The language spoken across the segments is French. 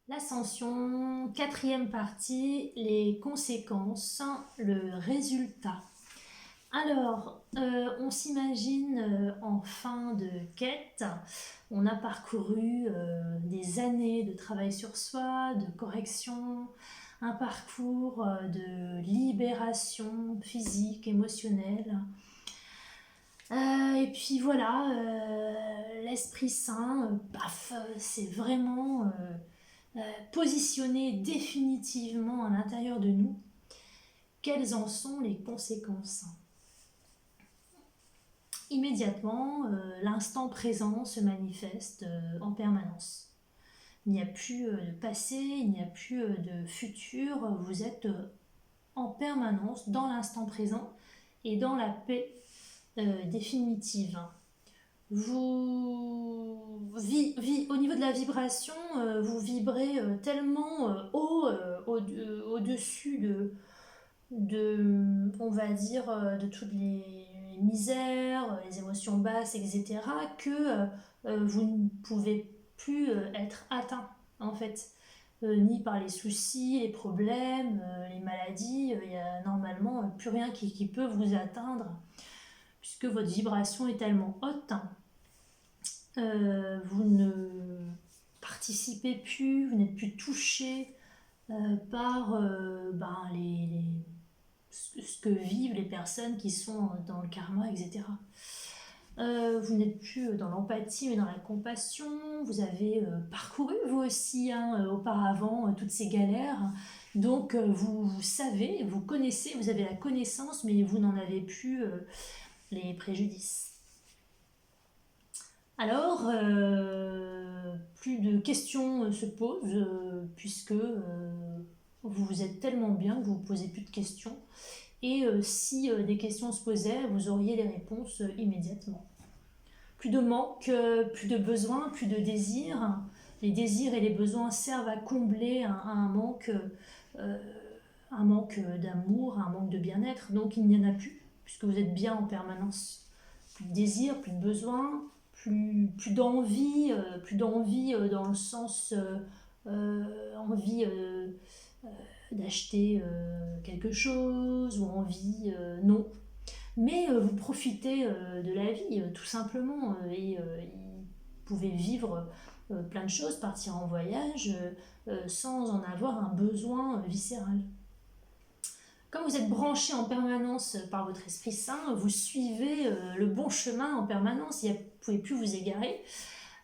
L'ascension, quatrième partie, les conséquences, le résultat. Alors, on s'imagine en fin de quête, on a parcouru des années de travail sur soi, de correction, un parcours de libération physique, émotionnelle. Et puis voilà, l'Esprit Saint, paf, c'est vraiment positionné définitivement à l'intérieur de nous. Quelles en sont les conséquences? Immédiatement, l'instant présent se manifeste en permanence. Il n'y a plus de passé, il n'y a plus de futur, vous êtes en permanence dans l'instant présent et dans la paix définitive. Au niveau de la vibration, vous vibrez tellement haut, au-dessus on va dire, de toutes les misères, les émotions basses, etc., que vous ne pouvez plus être atteint, en fait. Ni par les soucis, les problèmes, les maladies, il n'y a normalement plus rien qui peut vous atteindre, puisque votre vibration est tellement haute. Vous ne participez plus, vous n'êtes plus touché par ce que vivent les personnes qui sont dans le karma, etc. Vous n'êtes plus dans l'empathie mais dans la compassion. Vous avez parcouru vous aussi auparavant toutes ces galères. Donc vous savez, vous connaissez, vous avez la connaissance, mais vous n'en avez plus les préjudices. Alors, plus de questions se posent, puisque vous êtes tellement bien que vous ne vous posez plus de questions. Et si des questions se posaient, vous auriez les réponses immédiatement. Plus de manque, plus de besoins, plus de désirs. Les désirs et les besoins servent à combler un manque d'amour, un manque de bien-être. Donc il n'y en a plus, puisque vous êtes bien en permanence. Plus de désirs, plus de besoins, plus d'envie, dans le sens envie d'acheter quelque chose ou envie non. Mais vous profitez de la vie tout simplement et vous pouvez vivre plein de choses, partir en voyage sans en avoir un besoin viscéral. Comme vous êtes branché en permanence par votre Esprit Saint, vous suivez le bon chemin en permanence. Vous ne pouvez plus vous égarer,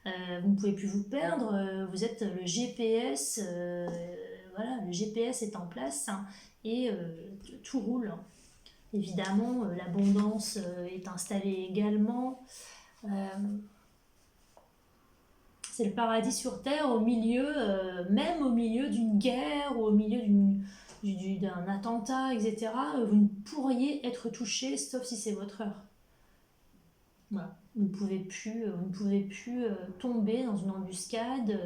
vous ne pouvez plus vous perdre. Vous êtes le GPS, voilà, le GPS est en place et tout roule. Évidemment, l'abondance est installée également. C'est le paradis sur terre, même au milieu d'une guerre ou au milieu d'un attentat, etc. Vous ne pourriez être touché, sauf si c'est votre heure. Voilà. Vous ne pouvez plus tomber dans une embuscade.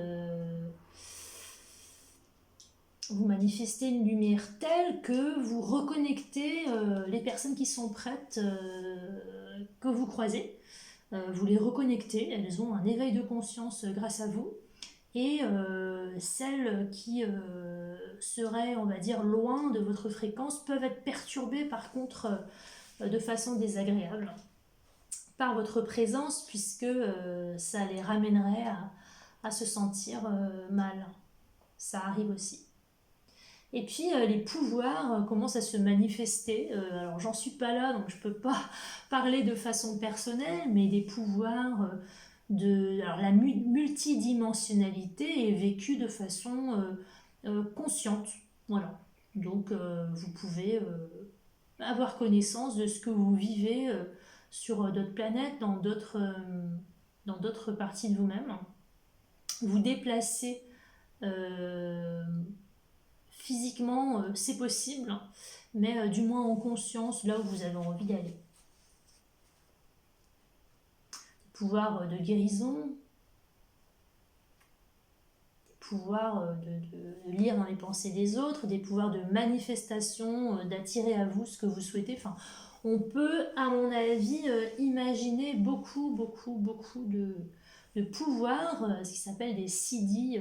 Vous manifestez une lumière telle que vous reconnectez les personnes qui sont prêtes, que vous croisez. Vous les reconnectez, elles ont un éveil de conscience grâce à vous. Et celles qui seraient, on va dire, loin de votre fréquence peuvent être perturbées par contre de façon désagréable par votre présence, puisque ça les ramènerait à se sentir mal. Ça arrive aussi. Et puis les pouvoirs commencent à se manifester. Alors j'en suis pas là, donc je peux pas parler de façon personnelle, mais des pouvoirs alors la multidimensionnalité est vécue de façon consciente. Voilà. Donc vous pouvez avoir connaissance de ce que vous vivez sur d'autres planètes, dans d'autres parties de vous-même. Vous déplacez physiquement, c'est possible, mais du moins en conscience, là où vous avez envie d'aller. Des pouvoirs de guérison, des pouvoirs de lire dans les pensées des autres, des pouvoirs de manifestation, d'attirer à vous ce que vous souhaitez. Enfin, on peut, à mon avis, imaginer beaucoup de pouvoirs, ce qui s'appelle des siddhis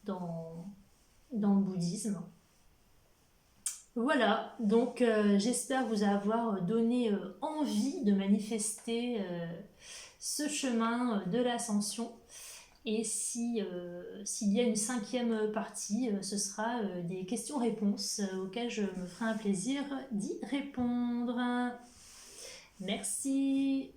dans le bouddhisme. Voilà, donc j'espère vous avoir donné envie de manifester ce chemin de l'ascension. Et s'il y a une 5e partie, ce sera des questions-réponses auxquelles je me ferai un plaisir d'y répondre. Merci.